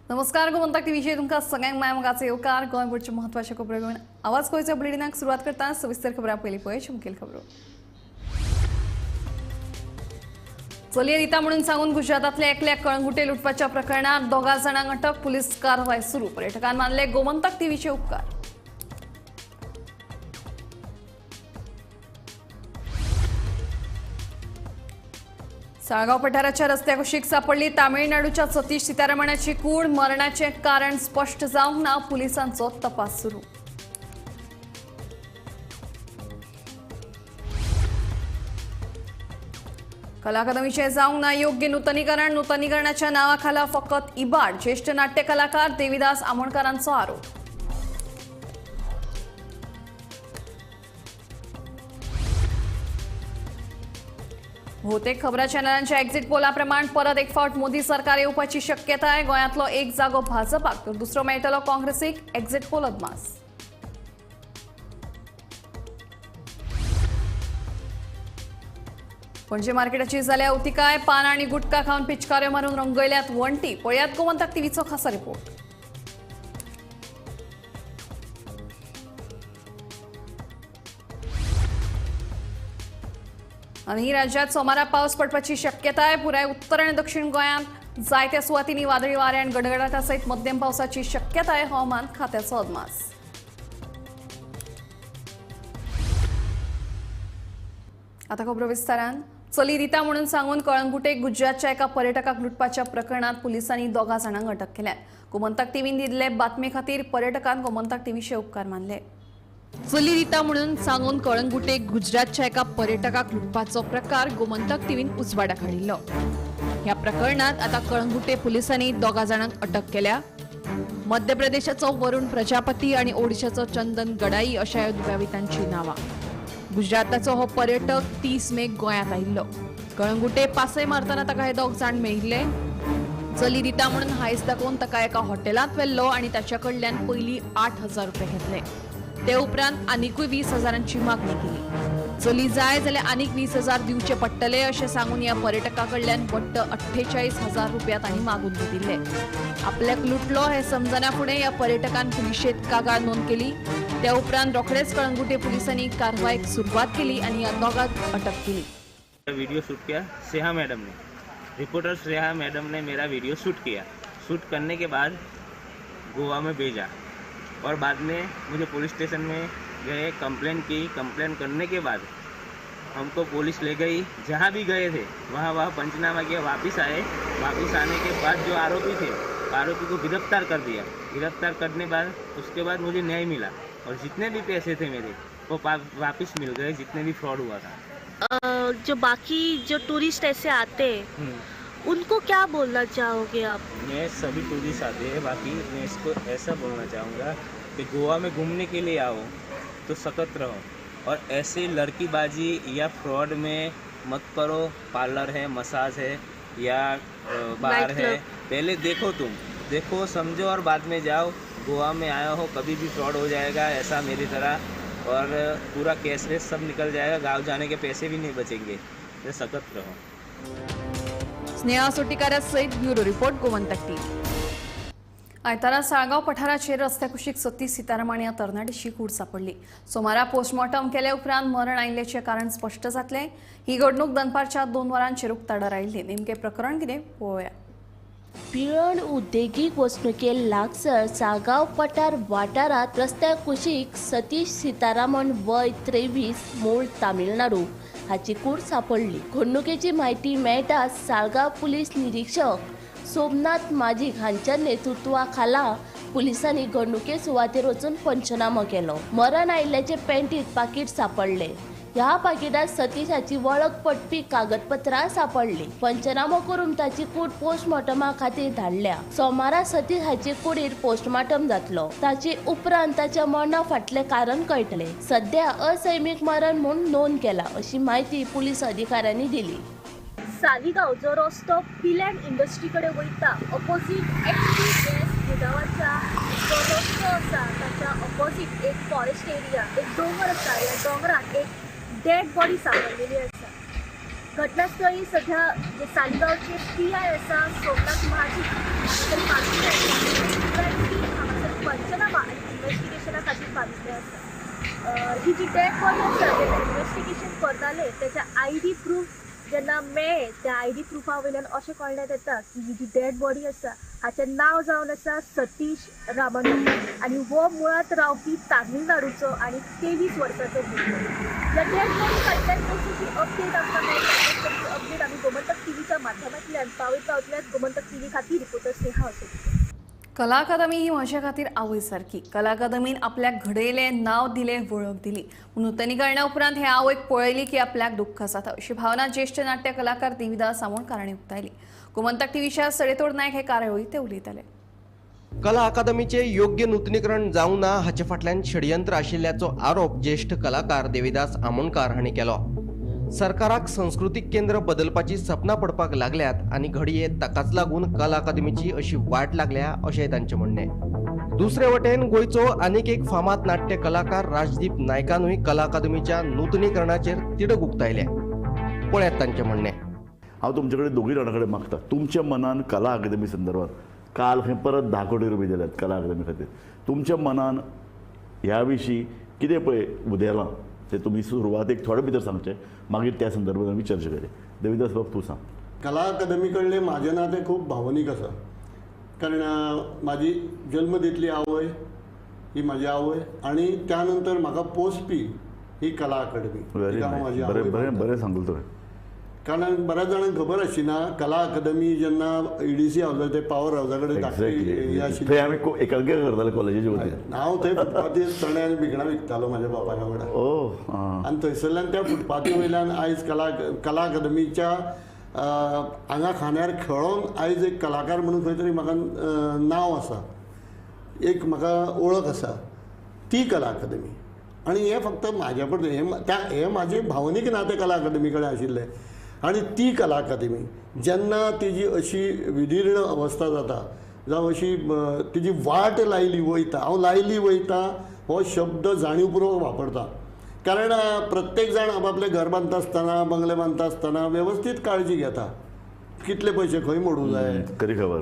नमस्कार गोमंतक टीव्हीचे तुमकां सगळ्यांक मायमोगाचो येवकार गोंयभरच्यो म्हत्वाच्यो खबरो घेवन आवाज गोंयच्या बुलेटिनाक सुरवात करता सविस्तर खबरां पयलीं पळय मुखेल खबरो चलये दिता म्हणून सांगून गुजरातांतले एकल्या कळंगुटे लुटपाच्या प्रकरणात दोगा जाणांक अटक पुलीस कारवाय सुरू पर्यटकान मानले गोमंतक टीव्हीचे उपकार साळगाव पठाराच्या रस्त्या कुशीक सापडली तामिळनाडूच्या सतीश सीतारामनाची कूड मरणाचे कारण स्पष्ट जावंक ना पुलिसांचो तपास सुरू कला अकादमीचे जावंक ना योग्य नूतनीकरणाच्या नावाखाला फकत इबाड ज्येष्ठ नाट्य कलाकार देविदास आमोणकरांचो आरोप बहुतेक खबरां चॅनलांच्या एक्झिट पोलाप्रमाण परत एक फावट मोदी सरकार येवपाची शक्यता आहे गोंयांतलो एक जागो भाजपाक तर दुसरो मेळटलो काँग्रेसीक एक्झिट पोल अदमास पणजे मार्केटाची जाल्या उतिकाय पान आनी गुटखा खावन पिचकाऱ्यो मारून रंगयल्यात वण्टी पळयात गोमंतक टीव्हीचो खासा रिपोर्ट आणि राज्यात सोमारा पावस पडपाची शक्यता आहे पुराय उत्तर आणि दक्षिण गोंयांत जायत्या सुवातींनी वादळी वारे आणि गडगडाटा सहित मध्यम पावसाची शक्यता आहे हवामान खात्याचो अदमास आता खबरो विस्तारान चली दिता म्हणून सांगून कळंगुटे गुजरातच्या एका पर्यटकाक लुटपाच्या प्रकरणात पोलिसांनी दोगा जाणांक अटक केल्या गोमंतक टीव्हीन दिल्ले बातमे खातीर पर्यटकान गोमंतक टीव्हीचे उपकार मानले चली दिता म्हणून सांगून कळंगुटे गुजरातच्या एका पर्यटकाक लुटपाचो प्रकार गोमंतक टीव्हीन उजवाडाक हाडिल्लो ह्या प्रकरणात आता कळंगुटे पोलिसांनी दोगा जाणांक अटक केल्या मध्य प्रदेशाचो वरुण प्रजापती आणि ओडिशाचो चंदन गडाई अशा ह्या दुगावितांची नावां गुजराताचो हो पर्यटक 30 मे गोंयांत आयिल्लो कळंगुटे पासय मारतना ताका हे दोग जाण मेळिल्ले चली दिता म्हणून हायस दाखोवन ताका एका हॉटेलांत व्हेल्लो आणि ताच्या कडल्यान पयलीं 8,000 रुपये घेतले ते उपरांत आनीकूय 20,000ची मागणी केली चली जाय जाल्यार आनीक 20,000 दिवचे पडटले अशें सांगून ह्या पर्यटका कडल्यान बट्ट 48,000 रुपया तांणी मागून दिले आपल्याक लुटलो हे समजना फुडें ह्या पर्यटकान पुलिशेंत कागाळ नोंद केली त्या उपरांत रोखडेच कळंगुटे पुलिसांनी कारवाईक सुरवात केली आणि ह्या दोगांक अटक केली वीडियो शूट किया स्नेहा मैडम ने रिपोर्टर स्नेहा मैडम ने मेरा वीडियो शूट किया शूट करने के बाद गोवा में भेजा और बाद में मुझे पुलिस स्टेशन में गए कंप्लेन की कंप्लेन करने के बाद हमको पुलिस ले गई जहाँ भी गए थे वहाँ पंचनामा किया वापस आए वापस आने के बाद जो आरोपी को गिरफ्तार कर दिया गिरफ्तार करने बाद उसके बाद मुझे न्याय मिला और जितने भी पैसे थे मेरे वो वापस मिल गए जितने भी फ्रॉड हुआ था जो बाकी जो टूरिस्ट ऐसे आते हैं उनको क्या बोलना चाहोगे आप? मैं सभी टूरिस्ट आते हैं बाकी मैं इसको ऐसा बोलना चाहूँगा कि गोवा में घूमने के लिए आओ तो सतर्क रहो और ऐसे लड़कीबाजी या फ्रॉड में मत करो पार्लर है मसाज है या बार है पहले देखो समझो और बाद में जाओ गोवा में आया हो कभी भी फ्रॉड हो जाएगा ऐसा मेरी तरह और पूरा कैशलेस सब निकल जाएगा गाँव जाने के पैसे भी नहीं बचेंगे तो सतर्क रहो स्नेहा सोटीकारा सहित ब्युरो रिपोर्ट गोमंतक टीव्ही आयतारा साळगाव पठाराचेर रस्त्या कुशीक सतीश सीतारामन ह्या तरणाटीची कूड सापडली सोमारा पोस्टमॉर्टम केले उपरांत मरण आयिल्ल्याचे कारण स्पष्ट जातले ही घडणूक दनपारच्या 2 वरांचेर उक्ताडार आयिल्ली नेमके प्रकरण कितें पळोवया पिळण उद्देगीक वसणुके लागसर साळगाव पठार वाठारात रस्त्या कुशीक सतीश सीतारामन वय 23 मूळ तामिळनाडू हाची कूड सापडली घडणुकेची म्हायती मेळटाच साळगाव पुलीस निरीक्षक सोमनाथ माजीक हांच्या नेतृत्वा खाला पुलिसांनी घडणुके सुवातेर वचून पंचनामो केलो मरण आयिल्ल्याचे पॅन्टीत पाकीट सापडले ह्या पाकिटात सतीशाची वळख पटपी कागदपत्रां सापडली पंचनामो करून ताची कूड पोस्टमॉर्टमा खातीर धाडल्या सोमारा सतीश हाचे कुडीर पोस्टमॉर्टम जातलो ताचे उपरांत ताच्या मरणा फाटले कारण कळटले सध्या असैमिक मरण म्हूण नोंद केला अशी माहिती पुलीस अधिकाऱ्यांनी दिली सालिगांव जो रस्तो पिलँड इंडस्ट्री कडे वयता ऑपोजिट एक्सप्रेस गोदावाचा जो रस्तो आसा ताच्या ऑपोजिट एक फॉरेस्ट एरिया एक डोंगर आसा ह्या डोंगरात एक डेड बॉडी सापडलेली आसा घटनास्थळी सध्या जे सालिगांवचे PI आसा सोमनाथ महाजी जी डेड बॉडी आसा तेन्ना इन्व्हेस्टिगेशन करताले त्याच्या ID प्रूफ जेन्ना मेळ्ळे त्या ID प्रुफा वयल्यान अशें कळण्यात येता की ही जी डेड बॉडी आसा हाचें नांव जावन आसा सतीश रामन आनी हो मुळात रावपी तामिळनाडूचो आनी 23 वर्सांचो भुरगो. ह्या डेड बॉडी फाटल्यान कसली अपडेट आमकां मेळटा अपडेट आमी गोमंतक टीव्हीच्या माध्यमांतल्यान पावयत रावतल्यात. गोमंतक टीव्ही खातीर रिपोर्टर स्नेहा असोते. कला अकादमी ही म्हज्या खातीर आवय सारकी. कला अकादमीन आपल्याक घडयलें, नांव दिलें, वळख दिली. नूतनीकरणा उपरांत हे आवयक पळयली की आपल्याक दुख्ख जाता अशी भावना ज्येष्ठ नाट्य कलाकार देविदास आमोणकार हांणी उक्तायली. गोमंतक टीव्हीच्या सडेतोड नायक हे कार्यावळीत ते उलयताले. कला अकादमीचे योग्य नूतनीकरण जावंक ना हाचे फाटल्यान षडयंत्र आशिल्ल्याचो आरोप ज्येष्ठ कलाकार देविदास आमोणकार हांणी केलो. सरकाराक संस्कृतीक केंद्र बदलपाची सपनां पडपाक लागल्यात आनी घडये ताकाच लागून कला अकादमीची अशी वाट लागल्या अशें तांचें म्हणणें. दुसरे वटेन गोंयचो आनीक एक फामाद नाट्य कलाकार राजदीप नायकानूय कला अकादमीच्या नूतनीकरणाचेर तिडक उक्तायले. पळयात तांचें म्हणणें. हांव तुमचे कडेन दोगूय जाणां कडेन मागता, तुमच्या मनान कला अकादमी संदर्भात काल खंय परत 10 कोटी रुपया दिल्यात कला अकादमी खातीर. तुमच्या मनान ह्या विशीं कितें पळय उदेलां ते तुमी सुरवातेक थोडे भितर सांगचे, मागीर त्या संदर्भात आमी चर्चा करूया. देविदास बाब तूं सांग. कला अकादमी कडले म्हाजें नातें खूब भावनीक आसा. कारण म्हाजी जल्म दितली आवय ही म्हाजी आवय आनी त्या नंतर म्हाका पोसपी ही कला अकादमी. Very nice. बरें सांगलें तुवें. कारण बऱ्याच जाणांक खबर आशिना कला अकादमी जेन्ना EDC हावस ते पॉवर हावसा कडेन धाकटी थंय आमी एकांकी करताले कॉलेजीचे वतीन. हांव थंय फुटपाथेर चणे आनी भिकणां विकतालो म्हाज्या बापाया वांगडा. आनी थंयसरल्यान त्या फुटपाथी वयल्यान आयज कला अकादमीच्या हांगा खांद्यार खेळोन आयज एक कलाकार म्हणून खंय तरी म्हाका नांव आसा, एक म्हाका वळख आसा ती कला अकादमी. आनी हें फक्त म्हाज्या पडटलें हें म्हाजें भावनीक नातें कला अकादमी कडेन आशिल्लें. आनी ती कला अकादमी जेन्ना तिजी अशी विदीर्ण अवस्था जाता जावं अशी तिजी वाट लायली वयता, हांव लायली वयता हो शब्द जाणीवपूर्वक वापरता. कारण प्रत्येक जाण आपापलें घर बांदता आसतना बंगले बांदता आसतना वेवस्थीत काळजी घेता. कितले पयशे खंय मोडूं जाय,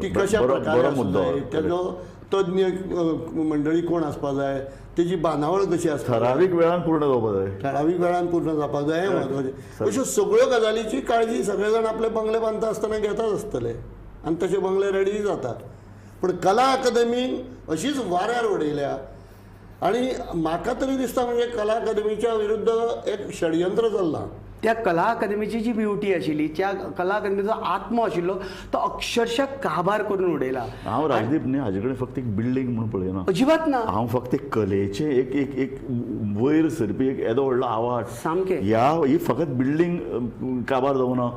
ती कशा प्रकारे आसूं जाय, तेजो तज्ञ मंडळी कोण आसपा जाय, तेजी बांदावळ कशी आसता, ठरावीक वेळान पूर्ण जावपाक जाय, ठरावीक वेळान पूर्ण जावपाक जाय, हें म्हत्वाचें. अश्यो सगळ्यो गजालीची काळजी सगळे जाण आपले बंगले बांदता आसतना घेताच आसतले आनी तशे बंगले रेडी जातात. पूण कला अकादमीन अशीच वाऱ्यार उडयल्या. आनी म्हाका तरी दिसता म्हणजे कला अकादमीच्या विरुद्ध एक षडयंत्र चल्लां. त्या कला अकादमीची जी ब्युटी आशिल्ली, त्या कला अकादमीचो आत्मो आशिल्लो तो अक्षरशः काबार करून उडयला. हांव राजदीप न्ही हाजे कडेन फक्त एक बिल्डींग म्हणून पळयना, अजिबात ना. हांव फक्त एक कलेचे एक एक एक वयर सरपी एक येदो व्हडलो आवाज सामकें ही फकत बिल्डींग काबार जावना.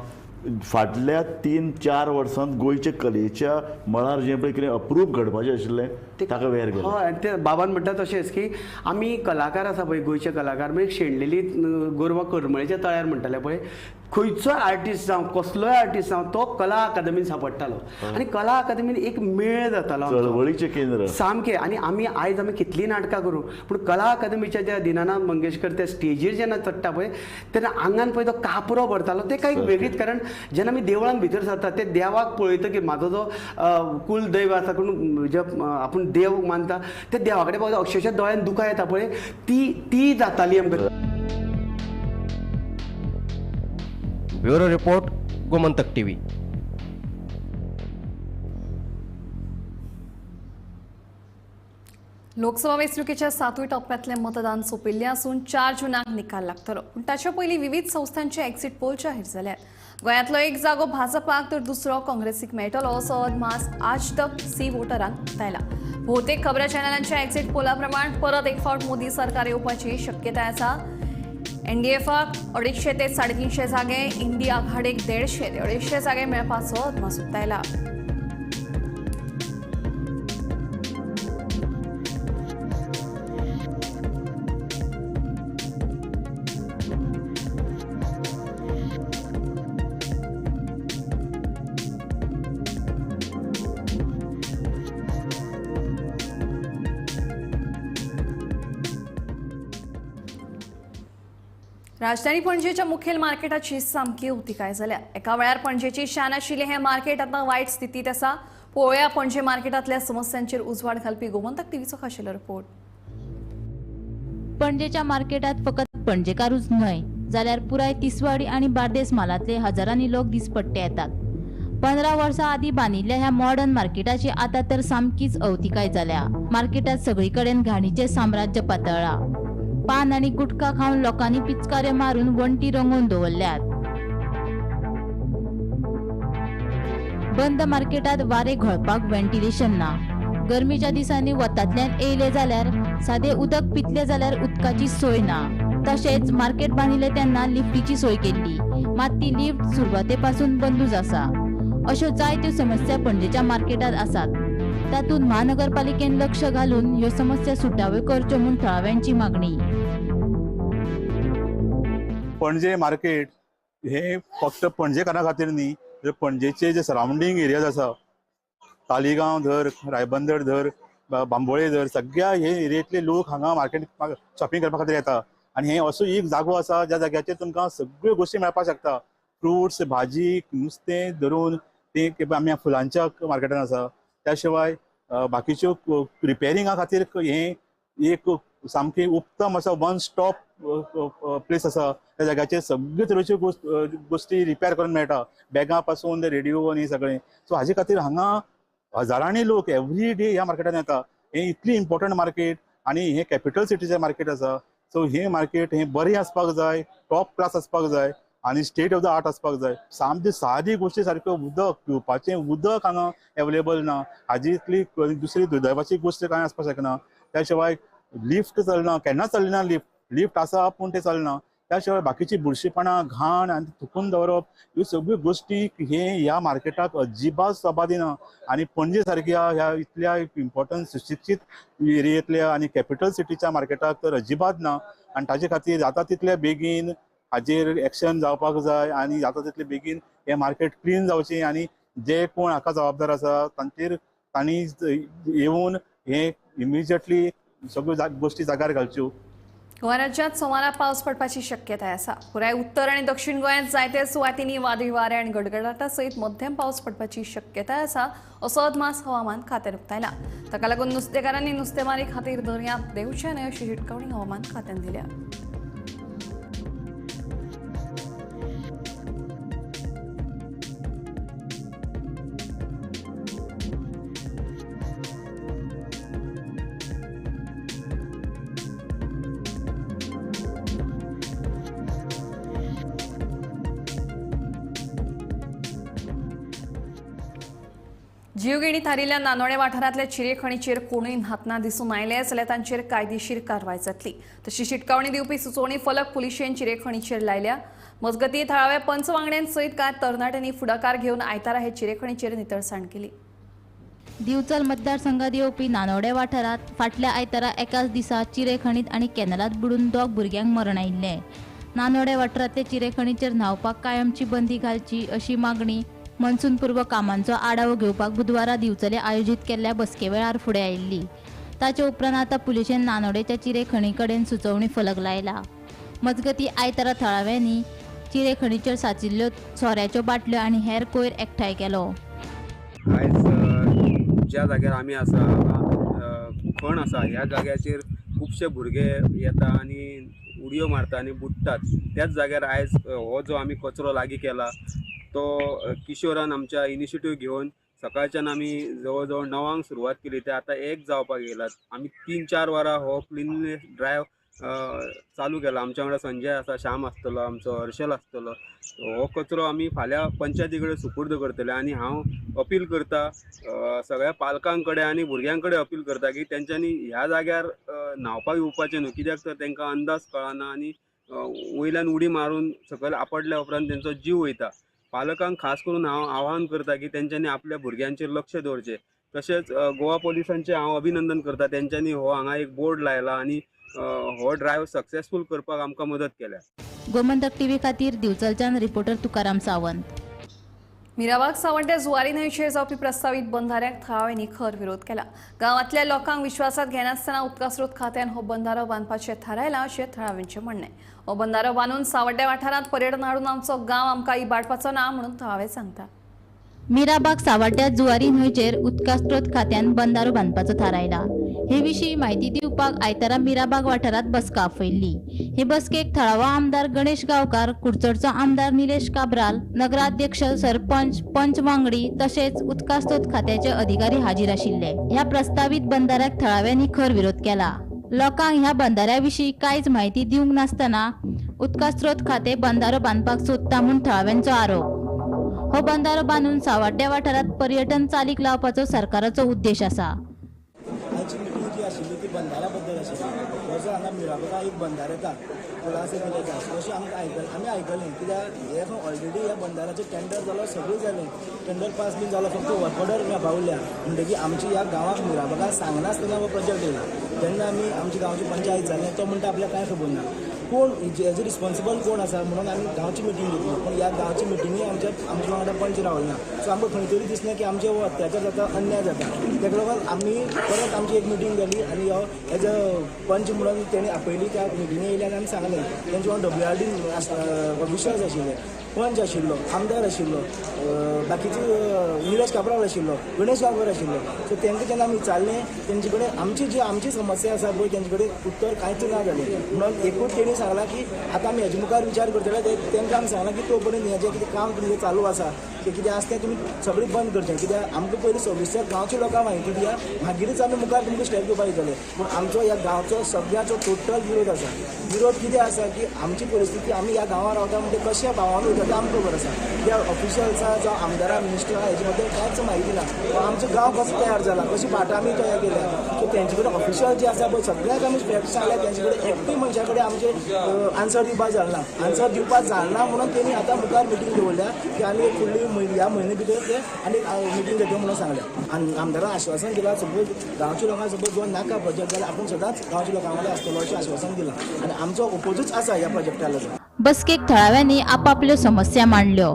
फाटल्या 3-4 वर्सांत गोंयच्या कलेच्या मळार जें पळय कितें अप्रूप घडपाचें आशिल्लें ताका वेर गेलें. हय, ते बाबान म्हणटा तशेंच की आमी कलाकार आसा पळय गोंयचे कलाकार, म्हणजे शेणलेली गोरवां करमळेच्या तळ्यार म्हणटाले पळय, खंयचोय आर्टिस्ट जावं कसलोय आर्टिस्ट जावं तो कला अकादमीन सांपडटालो. आनी कला अकादमीन एक मेळ जातालो चळवळीचें केंद्र सामकें. आनी आयज आमी कितलीं नाटकां करूं, पूण कला अकादमीच्या ज्या दिनानाथ मंगेशकर त्या स्टेजीर जेन्ना चडटा पळय तेन्ना आंगान पळय तो कापरो भरतालो. ते कांय वेगळीच. कारण जेन्ना आमी देवळान भितर सरता ते देवाक पळयतकीर म्हाजो जो कुलदैव आसा कोण जे आपूण देव मानता ते देवा कडेन पळयता अक्षरशः दोळ्यान दुकां येता पळय ती जाताली आमकां. Bureau report, Gomantak TV. Lok Sabha वेंचणुकेच्या 7व्या टप्प्यातलें मतदान सोंपिल्लें आसून 4 जूनाक निकाल लागतलो. पूण ताचे पयलीं विविध संस्थांचे एक्झिट पोल जाहीर जाल्यात. गोंयांतलो एक जागो भाजपाक तर दुसरो काँग्रेसीक मेळटलो असो अदमास आज तक सी वोटरांक उक्तायला. भोवतेक खबरां चॅनलांच्या एक्झिट पोला प्रमाण परत एक फावट मोदी सरकार येवपाची शक्यताय आसा. NDFक 250 ते 350 जागे, इंडिया आघाडीक 150 ते 250 जागे मेळपाचो अदमास उक्तायला. राजधानी पणजेच्या मुखेल मार्केटाची सामकी उतिकाय जाल्या. एका वेळार पणजेची शान आशिल्लें हें मार्केट आतां वायट स्थितीत आसा. पळोवया पणजे मार्केटांतल्या समस्यांचेर उजवाड घालपी गोमंतक टीव्हीचो खाशेलो रिपोर्ट. पणजेच्या मार्केटात फकत पणजेकारूच न्हय जाल्यार पुराय तिसवाडी आणि बार्देस मालातले हजारांनी लोक दिसपट्टे येतात. 15 वर्सां आधी बांदिल्ल्या ह्या मॉडर्न मार्केटाची आता तर सामकीच अवतिकाय जाल्या. मार्केटात सगळीकडेन घाणीचे साम्राज्य पातळ्ळा. पान आणि गुटखा खाऊन लोकांनी पिचकारे मारून वण्टी रंगोवन दवरल्यात. बंद मार्केटात वारे घोळपाक व्हेंटिलेशन ना. गरमीच्या दिसांनी वतांतल्यान येयले जाल्यार सादे उदक पितले जाल्यार उदकाची सोय ना. तशेंच मार्केट बांदिल्ले तेन्ना लिफ्टीची सोय केल्ली, मात ती लिफ्ट सुरवातेपासून बंदूच आसा. अश्यो जायत्यो समस्या पणजेच्या मार्केटात आसात. तातूंत महानगरपालिकेन लक्ष घालून ह्यो समस्या सुटाव्यो करच्यो म्हूण थळाव्यांची मागणी. पणजे मार्केट हे फक्त पणजेकारां खातीर न्ही, तर पणजेचे जे सराउंडींग एरियाज आसा, तालिगांव धर, रायबंदर धर, बांबोळे धर, सगळ्या हे एरियेतले लोक हांगा मार्केट शॉपिंग करपा खातीर येता. आनी हे असो एक जागो आसा ज्या जाग्याचेर तुमकां सगळ्यो गोश्टी मेळपाक शकता. फ्रुट्स, भाजी, नुस्तें धरून ते आमी फुलांच्या मार्केटान आसा. त्या शिवाय बाकीच्यो रिपेरिंगा खातीर हे एक सामकी उत्तम असो वन स्टॉप प्लेस आसा. त्या जाग्याचेर सगळे तरेच्यो गोश्टी रिपेर करून मेळटा, बॅगा पासून रेडिओ आनी सगळें. सो हाजे खातीर हांगा हजारांनी लोक एवरी डे ह्या मार्केटान येता. हे इतली इम्पॉर्टंट मार्केट आनी हे कॅपिटल सिटीचें मार्केट आसा. सो हे मार्केट हे बरें आसपाक जाय, टॉप क्लास आसपाक जाय आनी स्टेट ऑफ द आर्ट आसपाक जाय. सामकी सादी गोश्टी सारक्यो उदक, पिवपाचें उदक हांगा अवेलेबल ना. हाजी इतली दुसरी दुर्दैवाची गोश्ट कांय आसपाक शकना. त्या शिवाय लिफ्ट चलना, केन्नाच चलना ना लिफ्ट आसा पूण ते चलना. त्या शिवाय बाकीची बुरशीपणां, घाण आनी थुकून दवरप ह्यो सगळ्यो गोश्टी हे ह्या मार्केटाक अजिबात सोबा दिना. आनी पणजे सारक्या ह्या इतल्या इम्पॉर्टंट सुशिक्षीत एरियेंतल्या आनी कॅपिटल सिटीच्या मार्केटाक तर अजिबात ना. आनी ताजे खातीर जाता तितले बेगीन हाजेर एक्शन जावपाक जाय आनी जाता तितले बेगीन हे मार्केट क्लीन जावचें. आनी जे कोण हाका जबाबदार आसा तांचेर तांणी येवन हे इमिजिएटली सगळ्यो गोश्टी जाग्यार घालच्यो. गोंय राज्यात सोमारा पावस पडपाची शक्यताय आसा. पुराय उत्तर आणि दक्षिण गोंयांत जायत्या सुवातींनी वादळी वारे आणि गडगडाटा सयत मध्यम पावस पडपाची शक्यताय आसा असो अदमास हवामान खात्यान उक्तायला. ताका लागून नुस्तेकारांनी नुस्तेमारी खातीर दर्यांत देवचे न्हय अशी शिटकावणी हवामान खात्यान दिल्या. जीवघेणी थारिल्ल्या नानोडे वाठारांतल्या चिरे खणीचेर कोणूय नातना दिसून आयले जाल्यार तांचेर कायदेशीर कारवाय जातली. तशी शिटकावणी दिवपी सुचोवणी फलक पुलिशेन चिरे खणीचेर लायल्या. मजगती थळाव्या पंच वांगड्यां सयत कांय तरणाट्यांनी फुडाकार घेवन आयतारा हे चिरे खणीचेर नितळसाण केली. दिवचल मतदारसंघात येवपी नानोडे वाठारात फाटल्या आयतारा एकाच दिसा चिरे खणीत आणि कॅनलात बुडून 2 भुरग्यांक मरण आयिल्ले. नानोडे वाठारांतले चिरे खणीचेर न्हावपाक कायमची बंदी घालची अशी मागणी मनसून पूर्व कामांचो आढावो घेवपाक बुधवारा दिवचले आयोजीत केल्ल्या बसके वेळार फुडें आयिल्ली. ताचे उपरांत आतां पुलिशेन नानोडेच्या चिरे खणी कडेन सुचोवणी फलक लायला. मजगती आयतारा थळाव्यांनी चिरे खणीचेर साचिल्ल्यो सोऱ्याच्यो बाटल्यो आनी हेर कोयर एकठांय केलो. आयज ज्या जाग्यार आमी आसा खण आसा ह्या जाग्याचेर खुबशे भुरगे येता आनी उडयो मारता आनी बुडटात. त्याच जाग्यार आयज हो जो आमी कचरो लागीं केला तो किशोरान आमच्या इनिशिएटीव घेवन सकाळच्यान आमी जवळ जवळ 9 सुरवात केली ते आतां 1 जावपाक येयलात. आमी 3-4 वरां हो क्लिनलीनेस ड्रायव चालू केला. आमच्या वांगडा संजय आसा, श्याम आसतलो, आमचो हर्षल आसतलो. हो कचरो आमी फाल्यां पंचायती कडेन सुपूर्द करतले आनी हांव अपील करता सगळ्या पालकां कडेन आनी भुरग्यां कडेन अपील करता की तेंच्यांनी ह्या जाग्यार न्हावपाक येवपाचें न्हू. कित्याक तर तांकां अंदाज कळना आनी वयल्यान उडी मारून सकयल आपडल्या उपरांत तेंचो जीव वयता. पालकांक खास करून हांव आवाहन करता की तेंच्यांनी आपल्या भुरग्यांचेर लक्ष दवरचें. तशेंच गोवा पोलिसांचें हांव अभिनंदन करता. तेंच्यांनी हो हांगा एक बोर्ड लायला आनी हो ड्रायव्ह सक्सेसफूल करपाक आमकां मदत केल्या. गोमंतक टीव्ही खातीर दिवचलच्यान रिपोर्टर तुकाराम सावंत. मिराबाग सावंड्या जुवारी न्हंयचेर जावपी प्रस्तावित बंधाऱ्याक थळाव्यांनी खर विरोध केला. गांवांतल्या लोकांक विश्वासात घेनासतना उदका स्रोत खात्यान हो बंधारो बांदपाचें थारायलां अशें थळाव्यांचें म्हणणें. हो बंधारो बांदून सावड्ड्या वाठारांत पर्यटन हाडून आमचो गांव आमकां इबाडपाचो ना म्हणून थळावे सांगता. मिराबाग सावड्ड्या जुवारी न्हंयचेर उदका स्त्रोत खात्यान बंदारो बांदपाचो थारायला. हे विशीं म्हायती दिवपाक आयतारा मिराबाग वाठारांत बसका आपयल्ली. हे बसकेक थळावो आमदार गणेश गांवकार, कुडचडचो आमदार निलेश काब्राल, नगराध्यक्ष, सरपंच, पंच वांगडी तशेंच उदका स्त्रोत खात्याचे अधिकारी हाजीर आशिल्ले. ह्या प्रस्तावित बंदाऱ्याक थळाव्यांनी खर विरोध केला. लोकांक ह्या बंदाऱ्या विशीं कांयच म्हायती दिवंक नासतना उदका स्त्रोत खातें बंदारो बांदपाक सोदता म्हूण थळाव्यांचो आरोप. हो बंदारो बांदून सावड्ड्या वाठारांत पर्यटन चालीक लावपाचो सरकाराचो उद्देश आसा. आयची मिटींग जी आशिल्ली ती बंदाऱ्या बद्दल आशिल्ली. हो जो हांगा मिराबागा एक बंदार येता कुळासर येता अशें आमी आयकलें कित्याक हे ऑलरेडी ह्या बंदाराचें टेंडर जालो, सगळें जालें, टेंडर पास बी जालो, फक्त वर्क ऑर्डर मेळपा उरल्या. म्हणटकीर आमची ह्या गांवाक मिराबागा सांगनासतना हो प्रोजेक्ट येयला. जेन्ना आमी आमची गांवची पंचायत जालें तो म्हणटा आपल्याक कांय खबर ना. कोण हेजो रिस्पॉन्सिबल कोण आसा म्हणून आमी गांवची मिटींग घेतली. पूण ह्या गांवची मिटींगे आमच्या वांगडा पंच रावले ना. सो आमकां खंय तरी दिसलें की आमचे हो अत्याचार जाता, अन्याय जाता. तेका लागून आमी परत आमची एक मिटींग गेली आनी हो एज अ पंच म्हणून तेणी आपयली. त्या मिटींगे येयले आनी आमी सांगलें तेंचे वांगडा WRD ऑफिशर्स आशिल्ले, पंच आशिल्लो, आमदार आशिल्लो, बाकीचे निलेश काब्राल आशिल्लो, गणेश गांवकर आशिल्लो. सो तेंकां जेन्ना आमी विचारलें तेंचे कडेन आमची समस्या आसा पळय तेंचे कडेन उत्तर कांयच ना जालें. म्हणून एकूच तेणी सांगलां की आतां आमी हेजे मुखार विचार करतले. तेंकां आमी सांगलां की तो पर्यंत हेजें कितें काम तुमचें चालू आसा तें कितें आसा तें तुमी सगळें बंद करचें. कित्याक आमकां पयलीं सविस्तर गांवच्या लोकांक म्हायती दिया, मागीरच आमी मुखार तुमकां स्टेप घेवपाक येतले. पूण आमचो ह्या गांवचो सगळ्याचो टोटल विरोध आसा. विरोध कितें आसा की आमची परिस्थिती आमी ह्या गांवांत रावता म्हणजे कशें भावान वयता तें आमकां खबर आसा. त्या ऑफिशल्सा जावं आमदारा मिनिस्टरा हेजे बद्दल कांयच म्हायती ना. आमचो गांव कसो तयार जाला, कशी भाटां आमी तयार केल्या. सो तेंचे कडेन ऑफिशल जे आसा पळय सगळ्यांक आमी फॅक्ट सांगल्या. तेंचे कडेन एकूय मनशा कडेन आमचे आन्सर दिवपाक जालना. आन्सर दिवपाक जालना म्हणून तेणी आतां मुखार मिटींग दवरल्या की आनी फुडली ह्या म्हयने भितर ते आनी मिटींग घेतली म्हणून सांगल्या. आमदारान आश्वासन दिलां सपोज गांवच्या लोकांक सपोज जो नाका प्रोजेक्ट जाल्यार आपूण सदांच गांवच्या लोकां वांगडा आसतलो अशें आश्वासन दिलां. आनी आमचो ओपोजूच आसा ह्या प्रोजेक्टा लागून. बसकेक थळाव्यांनी आपापल्यो समस्या मांडल्यो.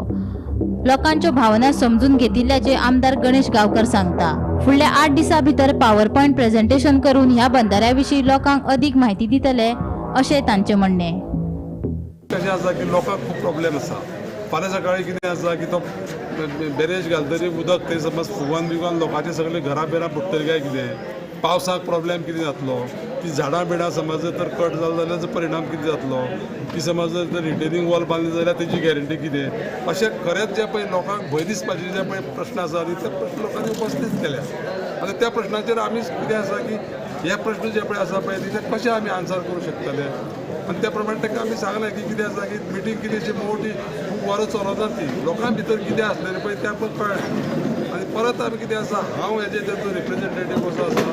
लोकांच्यो भावना समजून घेतिल्ल्याचे आमदार गणेश गांवकर सांगता. फुडल्या 8 दिसां भितर पॉवर पॉयंट प्रेझेंटेशन करून ह्या बंदाऱ्या विशीं लोकांक अदीक म्हायती दितले अशें तांचें म्हणणें. कशें आसा की लोकांक खूब प्रॉब्लेम आसा. फाल्यां सकाळीं कितें आसा की तो बेरेज घालतरी उदक थंय समज फुगोन बिगोन लोकांचे सगळे घरां बिरां बुडटली काय कितें, पावसाक प्रॉब्लेम कितें जातलो, ती झाडां बिडां समज जर कट जालो जाल्यार ताचो परिणाम कितें जातलो, ती समज जर रिटेनिंग वॉल बांदली जाल्यार तेजी गॅरंटी कितें. अशें खरेंच जे पळय लोकांक भंय दिसपाचे जे पळय प्रश्न आसा न्ही ते प्रश्न लोकांनी उपस्थित केल्या. आनी त्या प्रश्नाचेर आमी कितें आसा की हे प्रश्न जे पळय आसा पळय ते कशें आमी आन्सर करूं शकतले. आनी त्या प्रमाणे ताका आमी सांगलें की कितें आसा की मिटींग कितें अशी मोठी खूब वरां चलता ती लोकां भितर कितें आसलें पळय तें आमकां कळ्ळें. आनी परत आमी कितें आसा हांव हेजे तेचो रिप्रेझेंटेटीव कसो आसा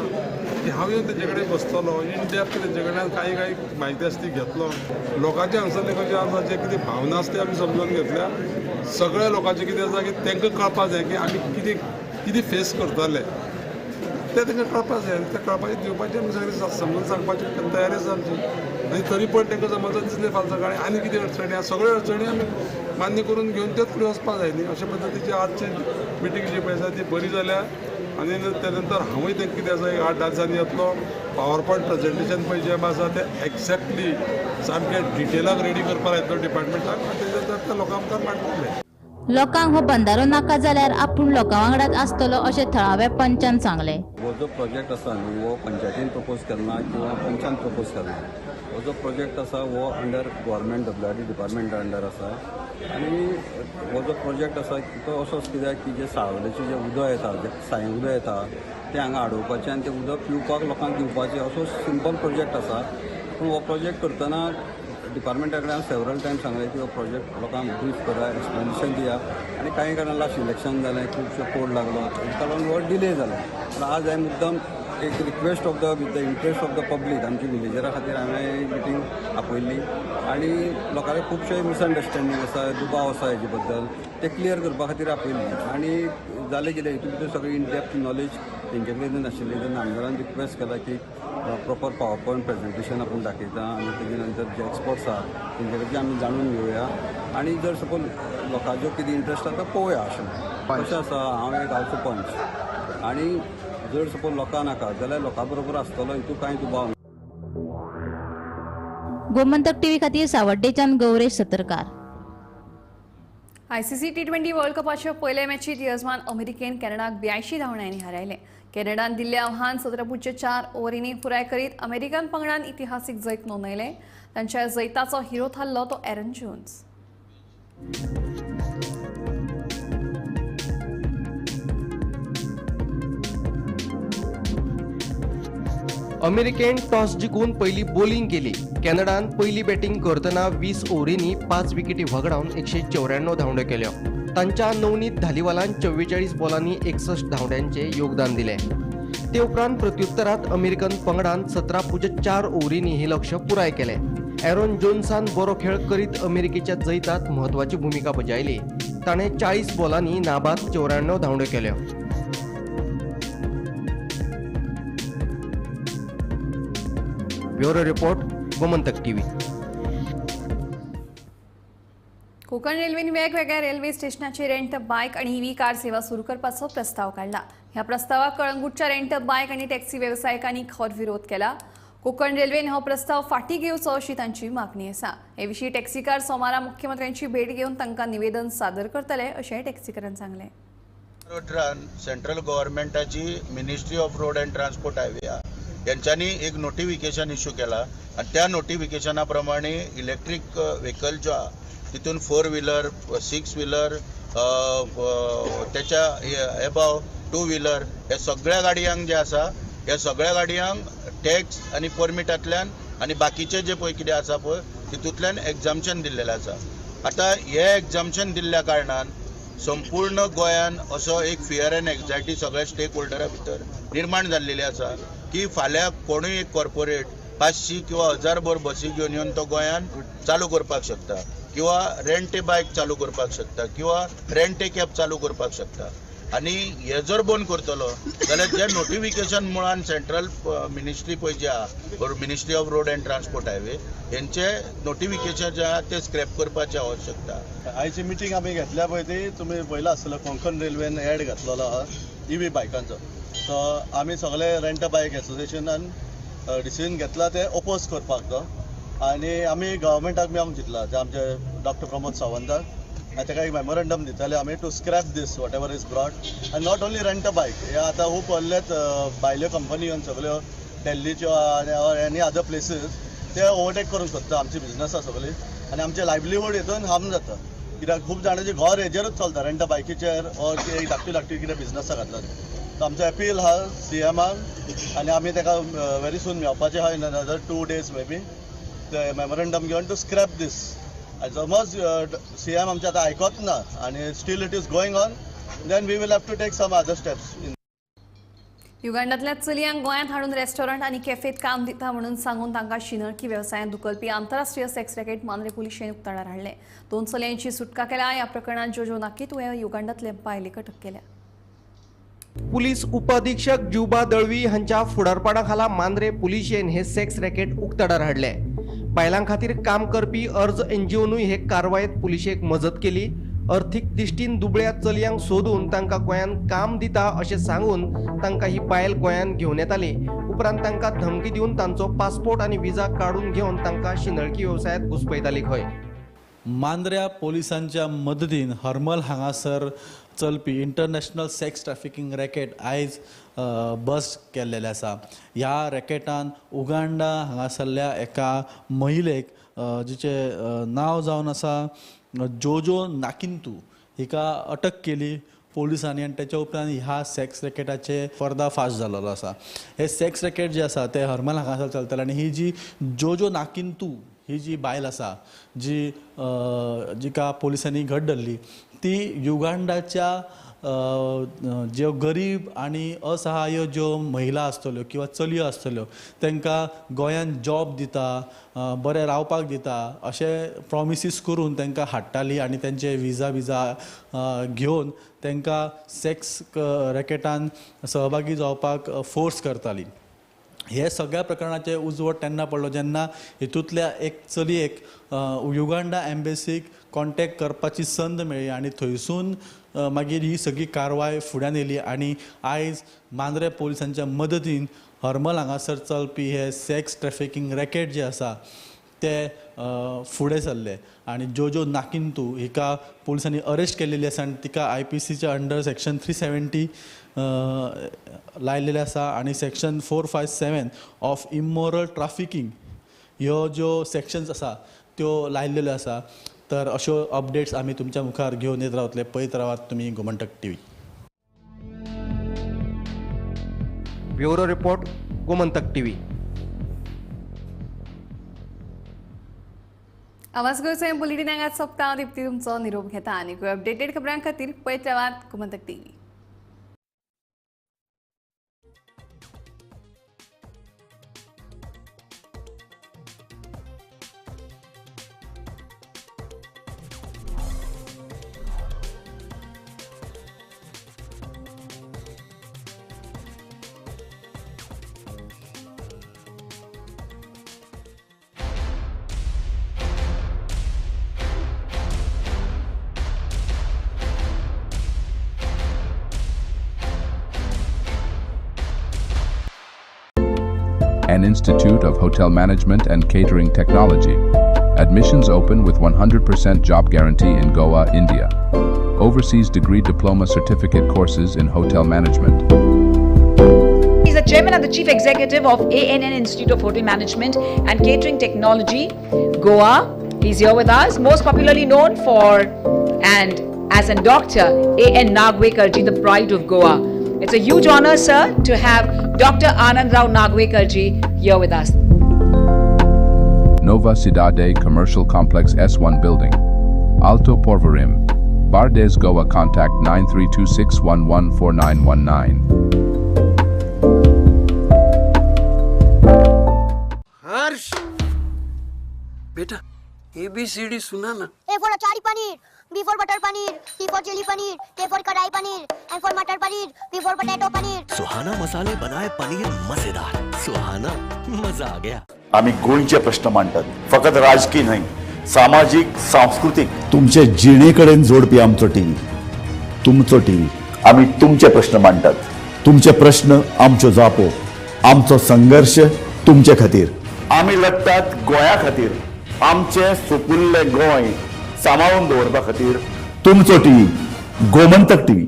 की हांव येवन तेजे कडेन बसतलो, इन डेप्थ तेजे कडल्यान काही म्हायती आसा ती घेतलो. लोकांचे हांगसरले कशें आसा जे कितें भावना आसा ते आमी समजून घेतल्या. सगळ्या लोकांचें कितें आसा की तांकां कळपाक जाय की आमी कितें फेस करतले ते तांकां कळपाक जाय. ते कळपाचें दिवपाचें आमी सगळें समजून सांगपाची तयारी आसा आमची. आनी तरी पण तांकां समज दिसलें फाल्यां सकाळीं आनी कितें अडचणी आसा सगळ्यो अडचणी आमी मान्य करून घेवन तेच फुडें वचपाक जाय न्ही. अशे पद्दतीची आजची मिटींग जी पळय आसा ती बरी जाल्या. आनी त्या नंतर हांवूय तें कितें आसा 8 दिसांनी येतलो. पॉवर पॉयंट प्रेझेंटेशन पळय जें आसा तें एक्झॅक्टली सामकें डिटेलाक रेडी करपाक येतलो डिपार्टमेंटाक. तेजे नंतर त्या लोकां मुखार मांडटले. लोकांक हो बंदारो नाका जाल्यार आपूण लोकां वांगडाच आसतलो अशें थळाव्या पंचान सांगलें. हो जो प्रोजेक्ट आसा न्ही हो पंचायतीन प्रपोज केला किंवा पंचान प्रपोज केला. हो जो प्रोजेक्ट आसा हो अंडर गव्हर्मेंट WRD डिपार्टमेंटा अंडर आसा. आनी हो जो प्रोजेक्ट आसा तो असोच कित्याक की जे सावलेचें जें उदक येता जें सायें उदक येता तें हांगा अडोवपाचें आनी तें उदक पिवपाक लोकांक दिवपाचें असो सिंपल प्रोजेक्ट आसा. पूण हो प्रोजेक्ट करतना डिपार्टमेंटा कडेन हांवें सेवरल टायम सांगलें की हो प्रोजेक्ट लोकांक ब्रीफ करा, एक्सप्लेनेशन दिया. आनी कांय कारणान लास्ट इलेक्शन जालें, खुबशो कोड लागलो, ताका लागून हो डिले जालो. पूण आज हांवें मुद्दम एक request of the interest of the public आमची विलेजरा खातीर हांवें मिटींग आपयल्ली. आनी लोकांचे खुबशे मिसअंडरस्टँडींग आसा, दुबाव आसा हेजे बद्दल ते क्लियर करपा खातीर आपयल्ली. आनी जालें कितें हितून भितर सगळी इन डेप्थ नॉलेज तेंचे कडेन नाशिल्ली. तेन्ना आमदारान रिक्वेस्ट केला की प्रॉपर पॉवर पॉयंट प्रेझेंटेशन आपूण दाखयता आनी तेजे नंतर जे एक्सपर्ट्स आसा तेंचे कडच्यान आमी जाणून घेवया. आनी जर सपोज लोकांचो कितें इंट्रस्ट आसा तो पळोवया. अशें कशें आसा हांव एक गांवचो पंच आनी जर सपोज लोकां नाका जाल्यार लोकां बरोबर आसतलो हितून कांय दुबाव ना. गोमंतक टीव्ही खातीर सावड्डेच्यान Gauresh Satarkar. ICC T20 world कपाच्या पहिल्या मॅचीत यजमान अमेरिकेन कॅनडाक 82 धांवड्यांनी हारयले. कॅनडान दिल्ले आव्हान 17.4 ओव्हरींनी पुराय करीत अमेरिकन पंगडान इतिहासीक जैत नोंदयले. तांच्या जैताचो हिरो थारलो तो एरन जोन्स. अमेरिकेन टॉस जिखून पहिली बॉलिंग केली. कॅनडान पहिली बॅटिंग करतना 20 ओव्हरींनी 5 विकेटी वगडावन 194 धांवड्यो केल्यो. तांच्या नवनीत धालीवालान 44 बॉलांनी 61 धांवड्यांचे योगदान दिले. ते उपरांत प्रत्युत्तरात अमेरिकन पंगडान 17.4 ओव्हरींनी हे लक्ष्य पुराय केले. एरन जोन्सान बरो खेळ करीत अमेरिकेच्या जैतांत महत्वाची भूमिका बजायली. ताणें 40 बॉलांनी नाबाद 94 धांवड्यो केल्यो. Bureau report, Gomantak TV. Konkan रेल्वेने वेगवेगळ्या रेल्वे स्टेशनाचे रेंट बायक आणि ईव्ही कार सेवा सुरू करपाचो प्रस्ताव काढला. ह्या प्रस्तावाक कळंगूटच्या रेंट बायक आणि टॅक्सी व्यावसायिकांनी खर विरोध केला. कोकण रेल्वेन हो प्रस्ताव फाटी घेवचो अशी तांची मागणी आसा. हे विशीं टॅक्सीकार सोमारा मुख्यमंत्र्यांची भेट घेवन तांकां निवेदन सादर करतले अशें टॅक्सीकारान सांगलें. सेंट्रल गव्हर्नमेंटाची ministry of road and transport highway यांच्यानी एक नोटिफिकेशन इश्यू केला आणि त्या नोटिफिकेशना प्रमाणे इलेक्ट्रिक व्हेकल जो तितून 4 व्हीलर 6 व्हीलर त्याच्या एबाव 2 व्हीलर हे सगळ्या गाडयांक जे आसा ह्या सगळ्या गाडयांक टॅक्स आणि परमिटांतल्यान आणि बाकीचे जे पळय कितें आसा पळय तितूंतल्यान एक्झाम्पशन दिल्लेलें आसा. आता हे एक्झाम्पशन दिल्ल्या कारणान संपूर्ण गोंयान असो एक फियर एंड एग्जायटी सगळ्या स्टेक होल्डरा भितर निर्माण जाल्लेली आसा की फाल्यां कोणूय एक कॉर्पोरेट 500 किंवा 1000 भर बसी घेवन येवन तो गोंयान चालू करपाक शकता किंवा रेंट ए बायक चालू करपाक शकता किंवा रेंट ए कॅब चालू करपाक शकता. आणि हे जर बंद करतलो जाल्यार जे नोटिफिकेशन मुळान सेंट्रल मिनिस्ट्री पळय जे आहा ministry of road and transport highway हेंचे नोटिफिकेशन जे आहा ते स्क्रॅप करपाची आवश्यकता. आयची मिटींग आमी घेतल्या पळय ती तुमी पळयला आसतलो कोंकण रेल्वेन एड घातलेलो आहा ईव्ही बायकांचो. सो आमी सगळे रेंट बायक एसोसिएशनान डिसिजन घेतला ते ओपोज करपाक तो आनी आमी गव्हर्मेंटाक मेळोंक चिंतला ते आमचे डॉक्टर प्रमोद सावंताक ताका एक मेमोरंडम दिताले आमी to scrap these whatever is broad आनी नॉट ओन्ली रेंट बायक हे आतां खूब व्हडलेच भायल्यो कंपनी येवन सगळ्यो दिल्लीच्यो आनी एनी अदर प्लेसीस ते ओवरटेक करूंक सोदता आमची बिजनसां सगळी आनी आमचे लायव्हलीहूड हितून हार्म जाता कित्याक खूब जाणांची घर हेजेरूच चलता रेंट बायकीचेर ऑर एक धाकटी कितें बिजनसां घातला. सो आमचो अपील हा CMाक आनी आमी ताका व्हेरी सून मेळपाचे आहा in another 2 days may be ते मेमोरंडम घेवन टू स्क्रॅप दीस. समज CM आमचे आतां आयकत ना आनी still it is going on then we will have to take some other steps. युगांडातल्या चलयांक गोंयांत हाडून रेस्टॉरंट आणि कॅफेत काम दिता म्हणून सांगून तांकां शिनळकी वेवसायांत धुकलपी आंतरराष्ट्रीय सेक्स रॅकेट मांद्रे पुलिशेन उक्ताडार हाडले. 2 चलयांची सुटका केल्या. ह्या प्रकरणात जोजो नाकीत युगांडातले बायलेक अटक केल्या. पुलीस उपअधीक्षक जुबा दळवी हांच्या फुडारपणाखाला मांद्रे पुलिशेन हे सेक्स रॅकेट उक्ताडार हाडले. बायलां खातीर काम करपी अर्ज NGOनूय हे कारवायेत पुलिशेक मजत केली. अर्थीक दिश्टीन दुबळ्या चलयांक सोदून तांकां गोंयांत काम दिता अशें सांगून तांकां ही बायल गोंयांत घेवन येताली. उपरांत तांकां धमकी दिवन तांचो पासपोर्ट आनी विजा काडून घेवन तांकां शिनळकी वेवसायांत घुस्पयताली. खंय मांद्र्या पोलिसांच्या मदतीन हरमल हांगासर चलपी इंटरनॅशनल सेक्स ट्रॅफिकिंग रॅकेट आयज बस्ट केल्लेले आसा. ह्या रॅकेटान उगांडा हांगासरल्या एका महिलेक जिचे नांव जावन आसा जोजो नाकिंतू हिका अटक केली पोलिसांनी आनी तेच्या उपरांत ह्या सेक्स रॅकेटाचे पर्दाफाश जाल्लो आसा. हे सेक्स रॅकेट जे आसा ते हरमल हांगासर चलतले आनी ही जी जोजो नाकिंतू ही जी बायल आसा जी जिका पोलिसांनी घट धरली ती युगांडाच्या ज्यो गरीब आनी असहाय्य ज्यो महिला आसतल्यो किंवा चलयो आसतल्यो तांकां गोंयांत जॉब दिता बरें रावपाक दिता अशें प्रॉमिसीस करून तांकां हाडटाली आनी तेंचे विजा घेवन तांकां सेक्स रॅकेटान सहभागी जावपाक फोर्स करताली. हे सगळ्या प्रकरणाचे उजवड तेन्ना पडलो जेन्ना हितूंतल्या एक चलयेक युगांडा एम्बेसीक कॉन्टॅक्ट करपाची संद मेळ्ळी आनी थंयसून मागीर ही सगळी कारवाय फुड्यान येयली आनी आयज मांद्रे पोलिसांच्या मदतीन हरमल हांगासर चलपी हे सेक्स ट्रॅफिकिंग रॅकेट जे आसा ते फुडें सरले आनी ज्यो नाकिंतू हिका पुलिसांनी अरेस्ट केलेली आसा आनी तिका IPCच्या अंडर सेक्शन 370 लायलेले आसा आनी सेक्शन 457 ऑफ इमोरल ट्राफिकींग ह्यो ज्यो सेक्शन्स आसा त्यो लायलेल्यो आसा. तर अश्यो अपडेट्स आमी तुमच्या मुखार घेवन येत रावतले. पळयत रावात तुमी Gomantak TV. Bureau report Gomantak TV. आवाज गोंयचो बुलेटिन हांगाच सोंपता. दिप्ती तुमचो निरोप घेता आनी अपडेटेड खबरां खातीर पळयत रावात Gomantak TV. An Institute of Hotel Management and Catering Technology. Admissions open with 100% job guarantee in Goa, India. Overseas degree diploma certificate courses in hotel management. He's the chairman and the chief executive of ANN Institute of Hotel Management and Catering Technology, Goa. He's here with us, most popularly known for and as a Dr. A.N. Nagwekarji, the pride of Goa. It's a huge honor, sir, to have Dr. Anand Rao Nagwekarji here with us. Nova Cidade Commercial Complex S1 Building. Alto Porvorim. Bardes, Goa. Contact 9326114919. Harsh बेटा ABCD सुना ना. A for achari paneer, B for butter paneer, C for chili paneer, K for kadai paneer, M for matar paneer, P for potato paneer. Suhana मसाले बनाए पनीर मजेदार. सुहाना मजा आ गया. आम्ही गोंयचे प्रश्न मांडतात, फकत राजकीय नाही, सामाजिक सांस्कृतिक. तुमचे जिणेकडेन जोडपी आमचो टीव्ही, तुमचो टीव्ही. आम्ही तुमचे प्रश्न मांडतात, तुमचे प्रश्न आमच्यो जापो, आमचो संघर्ष तुमचे खातीर. आम्ही लढतात गोंया खातीर, आमचे सोपुल्ले गोंय सांबाळून दवरपा खातीर. तुमचो टीव्ही गोमंतक TV.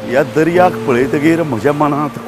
ह्या दर्याक पळयतकीर म्हज्या मनांत